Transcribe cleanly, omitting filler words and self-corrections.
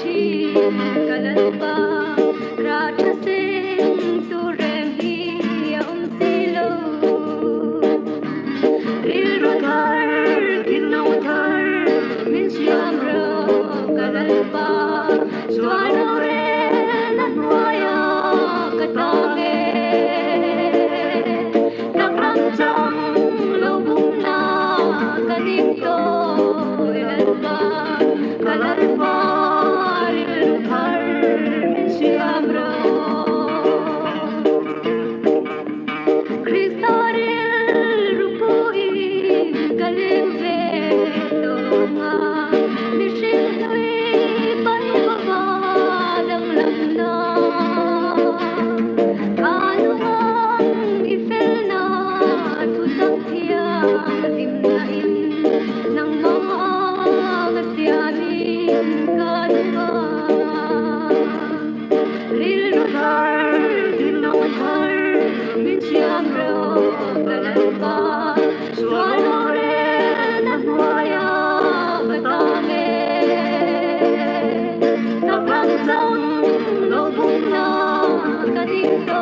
Rilru thar, rilru thar, min siam kalapa, suano ren anwaya katange, nakramjang lubong na kanito ilalpa, kalalpa, rilru thar, min siam Rilru thar, rilru thar, min siam kalapa, suano ren anwaya katange, nakramjang lubong na kanito